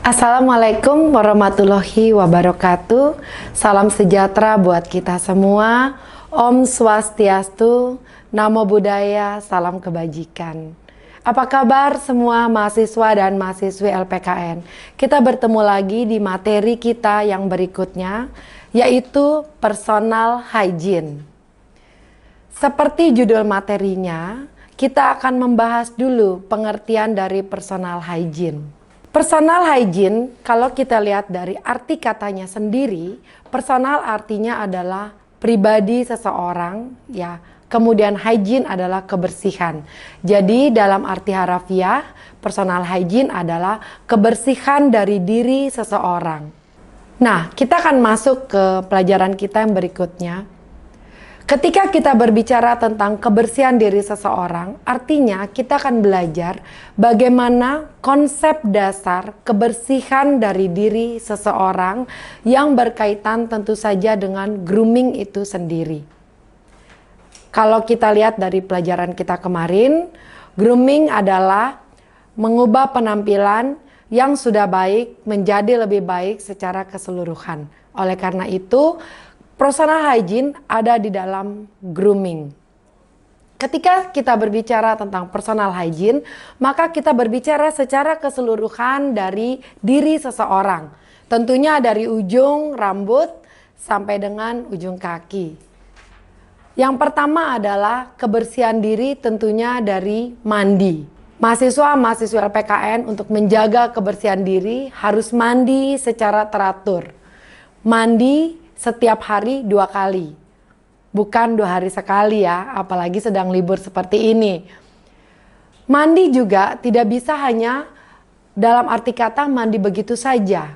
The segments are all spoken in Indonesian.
Assalamualaikum warahmatullahi wabarakatuh. Salam sejahtera buat kita semua. Om Swastiastu, Namo Buddhaya, salam kebajikan. Apa kabar semua mahasiswa dan mahasiswi LPKN? Kita bertemu lagi di materi kita yang berikutnya, yaitu personal hygiene. Seperti judul materinya, kita akan membahas dulu pengertian dari personal hygiene. Personal hygiene, kalau kita lihat dari arti katanya sendiri, personal artinya adalah pribadi seseorang, ya. Kemudian hygiene adalah kebersihan. Jadi dalam arti harafiah, personal hygiene adalah kebersihan dari diri seseorang. Nah, kita akan masuk ke pelajaran kita yang berikutnya. Ketika kita berbicara tentang kebersihan diri seseorang, artinya kita akan belajar bagaimana konsep dasar kebersihan dari diri seseorang yang berkaitan tentu saja dengan grooming itu sendiri. Kalau kita lihat dari pelajaran kita kemarin, grooming adalah mengubah penampilan yang sudah baik menjadi lebih baik secara keseluruhan. Oleh karena itu, personal hygiene ada di dalam grooming. Ketika kita berbicara tentang personal hygiene, maka kita berbicara secara keseluruhan dari diri seseorang. Tentunya dari ujung rambut sampai dengan ujung kaki. Yang pertama adalah kebersihan diri, tentunya dari mandi. Mahasiswa-mahasiswa LPKN untuk menjaga kebersihan diri harus mandi secara teratur. Mandi setiap hari 2 kali, bukan 2 hari sekali ya, apalagi sedang libur seperti ini. Mandi juga tidak bisa hanya dalam arti kata mandi begitu saja.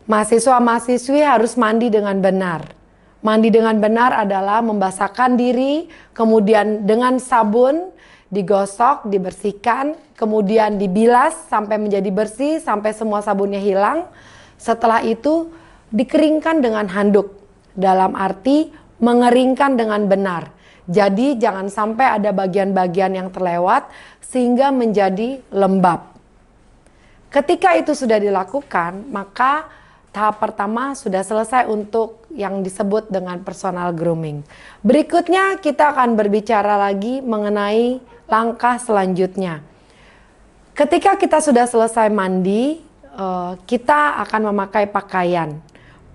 Mahasiswa-mahasiswi harus mandi dengan benar. Mandi dengan benar adalah membasahkan diri, kemudian dengan sabun digosok, dibersihkan, kemudian dibilas sampai menjadi bersih, sampai semua sabunnya hilang. Setelah itu dikeringkan dengan handuk, dalam arti mengeringkan dengan benar. Jadi jangan sampai ada bagian-bagian yang terlewat sehingga menjadi lembab. Ketika itu sudah dilakukan, maka tahap pertama sudah selesai untuk yang disebut dengan personal grooming. Berikutnya kita akan berbicara lagi mengenai langkah selanjutnya. Ketika kita sudah selesai mandi, kita akan memakai pakaian.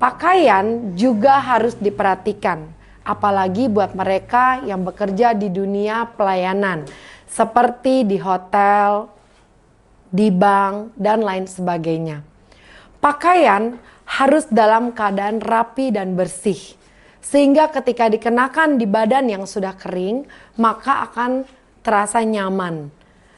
Pakaian juga harus diperhatikan, apalagi buat mereka yang bekerja di dunia pelayanan, seperti di hotel, di bank, dan lain sebagainya. Pakaian harus dalam keadaan rapi dan bersih, sehingga ketika dikenakan di badan yang sudah kering, maka akan terasa nyaman.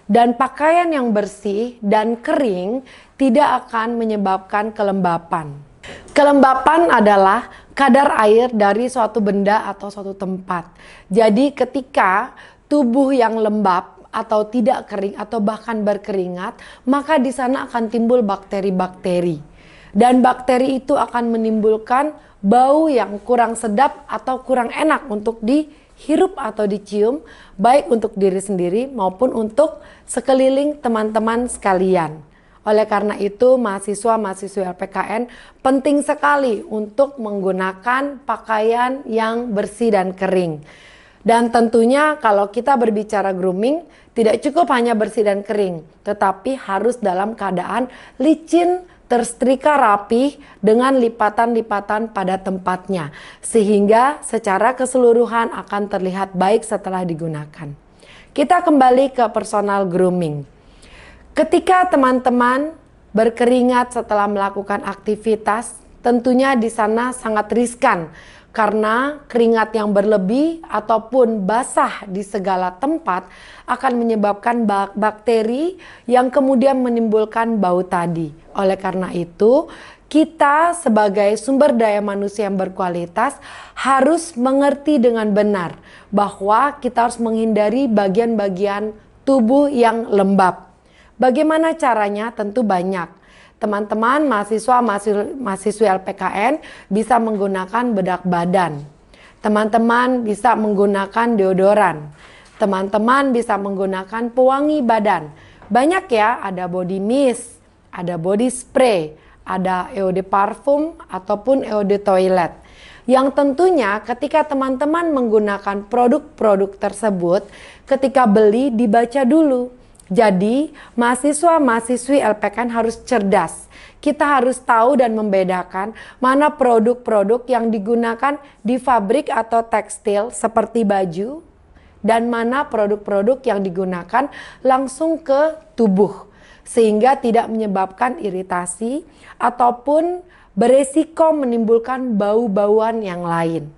Dan pakaian yang bersih dan kering tidak akan menyebabkan kelembapan. Kelembapan adalah kadar air dari suatu benda atau suatu tempat. Jadi ketika tubuh yang lembab atau tidak kering atau bahkan berkeringat, maka di sana akan timbul bakteri-bakteri. Dan bakteri itu akan menimbulkan bau yang kurang sedap atau kurang enak untuk dihirup atau dicium, baik untuk diri sendiri maupun untuk sekeliling teman-teman sekalian. Oleh karena itu, mahasiswa-mahasiswa LPKN penting sekali untuk menggunakan pakaian yang bersih dan kering. Dan tentunya kalau kita berbicara grooming, tidak cukup hanya bersih dan kering, tetapi harus dalam keadaan licin, tersetrika rapi dengan lipatan-lipatan pada tempatnya. Sehingga secara keseluruhan akan terlihat baik setelah digunakan. Kita kembali ke personal grooming. Ketika teman-teman berkeringat setelah melakukan aktivitas, tentunya di sana sangat riskan karena keringat yang berlebih ataupun basah di segala tempat akan menyebabkan bakteri yang kemudian menimbulkan bau tadi. Oleh karena itu, kita sebagai sumber daya manusia yang berkualitas harus mengerti dengan benar bahwa kita harus menghindari bagian-bagian tubuh yang lembab. Bagaimana caranya? Tentu banyak. Teman-teman mahasiswa LPKN bisa menggunakan bedak badan. Teman-teman bisa menggunakan deodoran. Teman-teman bisa menggunakan pewangi badan. Banyak ya, ada body mist, ada body spray, ada eau de parfum ataupun eau de toilet. Yang tentunya ketika teman-teman menggunakan produk-produk tersebut, ketika beli dibaca dulu. Jadi mahasiswa-mahasiswi LPKN harus cerdas. Kita harus tahu dan membedakan mana produk-produk yang digunakan di pabrik atau tekstil seperti baju, dan mana produk-produk yang digunakan langsung ke tubuh, sehingga tidak menyebabkan iritasi ataupun beresiko menimbulkan bau-bauan yang lain.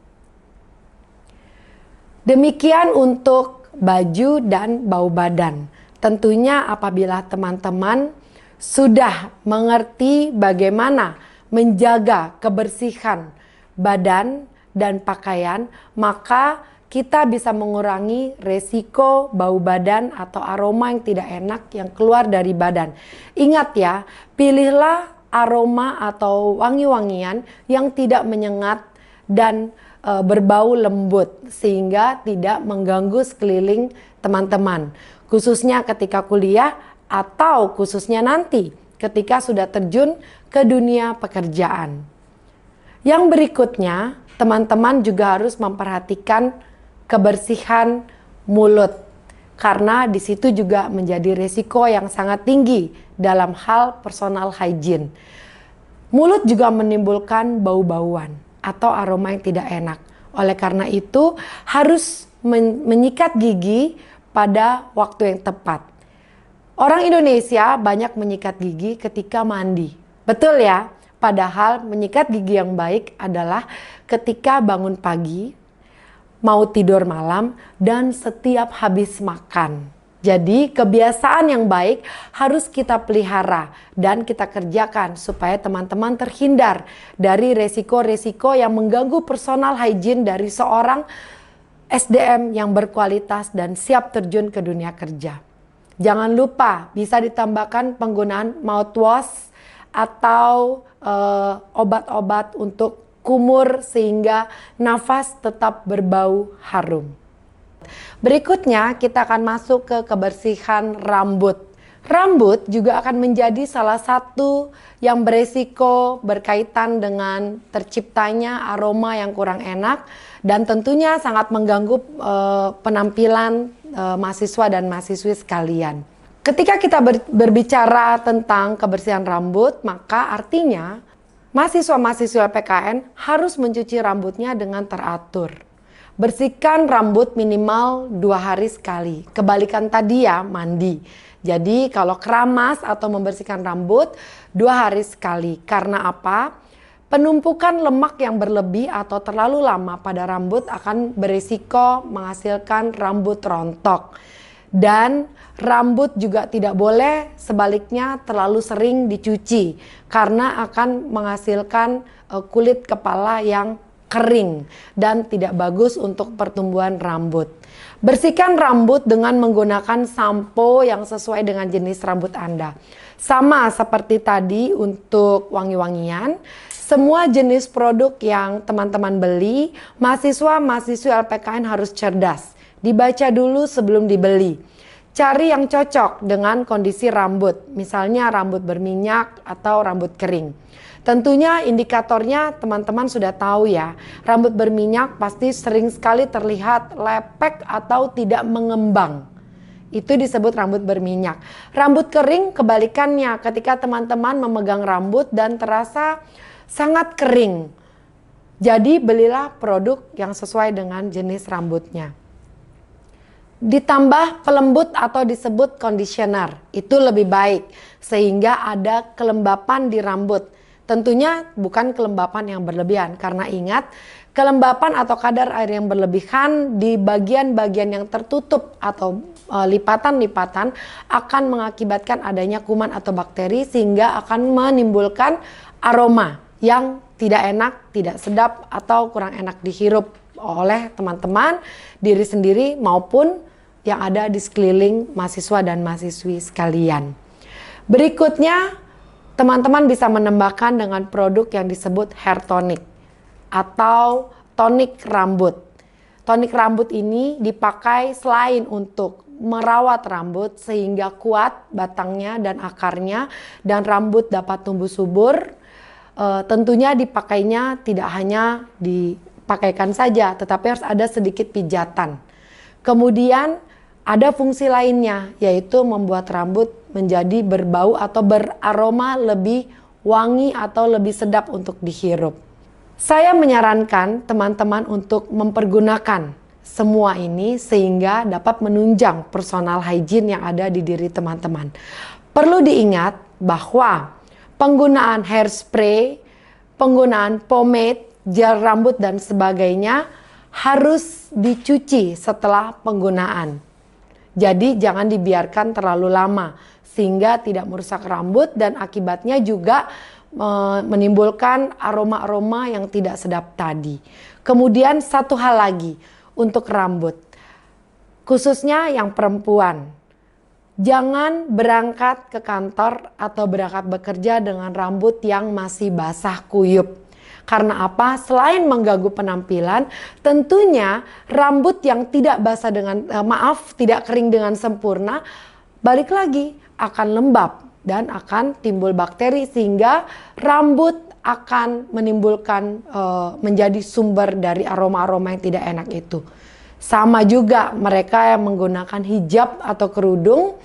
Demikian untuk baju dan bau badan. Tentunya apabila teman-teman sudah mengerti bagaimana menjaga kebersihan badan dan pakaian, maka kita bisa mengurangi resiko bau badan atau aroma yang tidak enak yang keluar dari badan. Ingat ya, pilihlah aroma atau wangi-wangian yang tidak menyengat dan berbau lembut sehingga tidak mengganggu sekeliling teman-teman. Khususnya ketika kuliah atau khususnya nanti ketika sudah terjun ke dunia pekerjaan. Yang berikutnya, teman-teman juga harus memperhatikan kebersihan mulut, karena di situ juga menjadi risiko yang sangat tinggi dalam hal personal hygiene. Mulut juga menimbulkan bau-bauan atau aroma yang tidak enak. Oleh karena itu harus menyikat gigi pada waktu yang tepat. Orang Indonesia banyak menyikat gigi ketika mandi. Betul ya? Padahal menyikat gigi yang baik adalah ketika bangun pagi, mau tidur malam, dan setiap habis makan. Jadi kebiasaan yang baik harus kita pelihara dan kita kerjakan supaya teman-teman terhindar dari resiko-resiko yang mengganggu personal hygiene dari seorang SDM yang berkualitas dan siap terjun ke dunia kerja. Jangan lupa bisa ditambahkan penggunaan mouthwash atau obat-obat untuk kumur sehingga nafas tetap berbau harum. Berikutnya kita akan masuk ke kebersihan rambut. Rambut juga akan menjadi salah satu yang beresiko berkaitan dengan terciptanya aroma yang kurang enak dan tentunya sangat mengganggu penampilan mahasiswa dan mahasiswi sekalian. Ketika kita berbicara tentang kebersihan rambut, maka artinya mahasiswa-mahasiswa PKN harus mencuci rambutnya dengan teratur. Bersihkan rambut minimal 2 hari sekali. Kebalikan tadi ya, mandi. Jadi kalau keramas atau membersihkan rambut 2 hari sekali. Karena apa? Penumpukan lemak yang berlebih atau terlalu lama pada rambut akan berisiko menghasilkan rambut rontok. Dan rambut juga tidak boleh sebaliknya terlalu sering dicuci karena akan menghasilkan kulit kepala yang kering dan tidak bagus untuk pertumbuhan rambut. Bersihkan rambut dengan menggunakan sampo yang sesuai dengan jenis rambut Anda. Sama seperti tadi untuk wangi-wangian, semua jenis produk yang teman-teman beli, mahasiswa-mahasiswi LPKN harus cerdas. Dibaca dulu sebelum dibeli. Cari yang cocok dengan kondisi rambut, misalnya rambut berminyak atau rambut kering. Tentunya indikatornya teman-teman sudah tahu ya, rambut berminyak pasti sering sekali terlihat lepek atau tidak mengembang. Itu disebut rambut berminyak. Rambut kering kebalikannya, ketika teman-teman memegang rambut dan terasa sangat kering. Jadi belilah produk yang sesuai dengan jenis rambutnya. Ditambah pelembut atau disebut conditioner, itu lebih baik sehingga ada kelembapan di rambut. Tentunya bukan kelembapan yang berlebihan, karena ingat kelembapan atau kadar air yang berlebihan di bagian-bagian yang tertutup atau lipatan-lipatan akan mengakibatkan adanya kuman atau bakteri sehingga akan menimbulkan aroma yang tidak enak, tidak sedap atau kurang enak dihirup oleh teman-teman, diri sendiri maupun yang ada di sekeliling mahasiswa dan mahasiswi sekalian. Berikutnya, teman-teman bisa menambahkan dengan produk yang disebut hair tonic atau tonik rambut. Tonik rambut ini dipakai selain untuk merawat rambut sehingga kuat batangnya dan akarnya dan rambut dapat tumbuh subur. Tentunya dipakainya tidak hanya dipakaikan saja, tetapi harus ada sedikit pijatan. Kemudian ada fungsi lainnya, yaitu membuat rambut menjadi berbau atau beraroma lebih wangi atau lebih sedap untuk dihirup. Saya menyarankan teman-teman untuk mempergunakan semua ini sehingga dapat menunjang personal hygiene yang ada di diri teman-teman. Perlu diingat bahwa penggunaan hairspray, penggunaan pomade, gel rambut dan sebagainya harus dicuci setelah penggunaan. Jadi jangan dibiarkan terlalu lama sehingga tidak merusak rambut dan akibatnya juga menimbulkan aroma-aroma yang tidak sedap tadi. Kemudian satu hal lagi untuk rambut, khususnya yang perempuan. Jangan berangkat ke kantor atau berangkat bekerja dengan rambut yang masih basah kuyup. Karena apa? Selain mengganggu penampilan, tentunya rambut yang tidak basah tidak kering dengan sempurna, balik lagi akan lembab dan akan timbul bakteri sehingga rambut akan menimbulkan menjadi sumber dari aroma-aroma yang tidak enak itu. Sama juga mereka yang menggunakan hijab atau kerudung,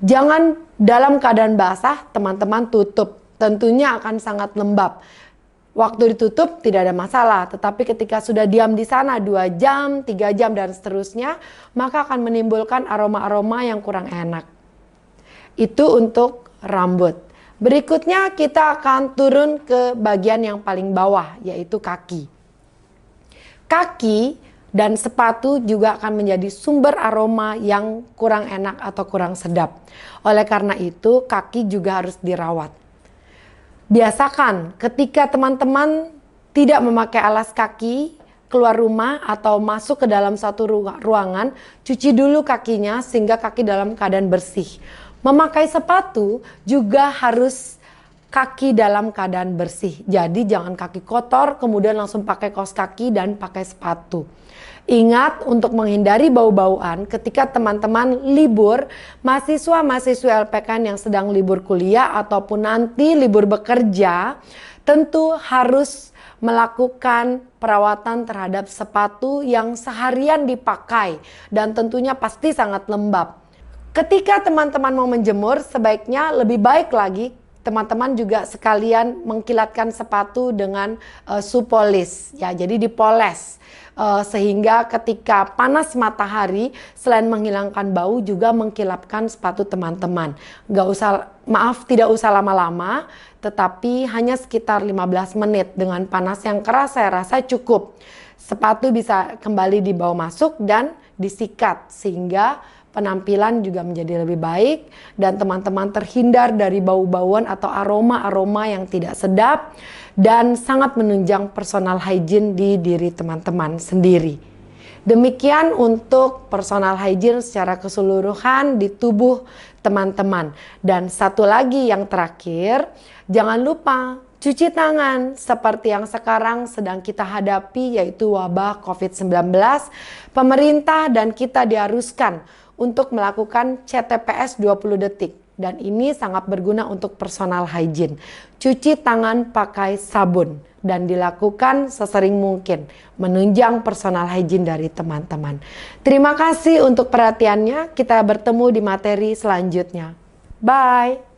jangan dalam keadaan basah teman-teman tutup, tentunya akan sangat lembab. Waktu ditutup tidak ada masalah, tetapi ketika sudah diam di sana 2 jam, 3 jam dan seterusnya, maka akan menimbulkan aroma-aroma yang kurang enak. Itu untuk rambut. Berikutnya kita akan turun ke bagian yang paling bawah, yaitu kaki. Kaki dan sepatu juga akan menjadi sumber aroma yang kurang enak atau kurang sedap. Oleh karena itu, kaki juga harus dirawat. Biasakan ketika teman-teman tidak memakai alas kaki, keluar rumah atau masuk ke dalam satu ruangan, cuci dulu kakinya sehingga kaki dalam keadaan bersih. Memakai sepatu juga harus kaki dalam keadaan bersih. Jadi jangan kaki kotor kemudian langsung pakai kaos kaki dan pakai sepatu. Ingat untuk menghindari bau-bauan ketika teman-teman libur, mahasiswa-mahasiswa LPKN yang sedang libur kuliah ataupun nanti libur bekerja, tentu harus melakukan perawatan terhadap sepatu yang seharian dipakai dan tentunya pasti sangat lembab. Ketika teman-teman mau menjemur, sebaiknya lebih baik lagi teman-teman juga sekalian mengkilatkan sepatu dengan supolis, ya, jadi dipoles. Sehingga ketika panas matahari selain menghilangkan bau juga mengkilapkan sepatu teman-teman. Tidak usah lama-lama, tetapi hanya sekitar 15 menit dengan panas yang keras saya rasa cukup. Sepatu bisa kembali dibawa masuk dan disikat sehingga penampilan juga menjadi lebih baik dan teman-teman terhindar dari bau-bauan atau aroma-aroma yang tidak sedap dan sangat menunjang personal hygiene di diri teman-teman sendiri. Demikian untuk personal hygiene secara keseluruhan di tubuh teman-teman. Dan satu lagi yang terakhir, jangan lupa cuci tangan seperti yang sekarang sedang kita hadapi yaitu wabah COVID-19. Pemerintah dan kita diharuskan untuk melakukan CTPS 20 detik. Dan ini sangat berguna untuk personal hygiene. Cuci tangan pakai sabun dan dilakukan sesering mungkin, menunjang personal hygiene dari teman-teman. Terima kasih untuk perhatiannya. Kita bertemu di materi selanjutnya. Bye!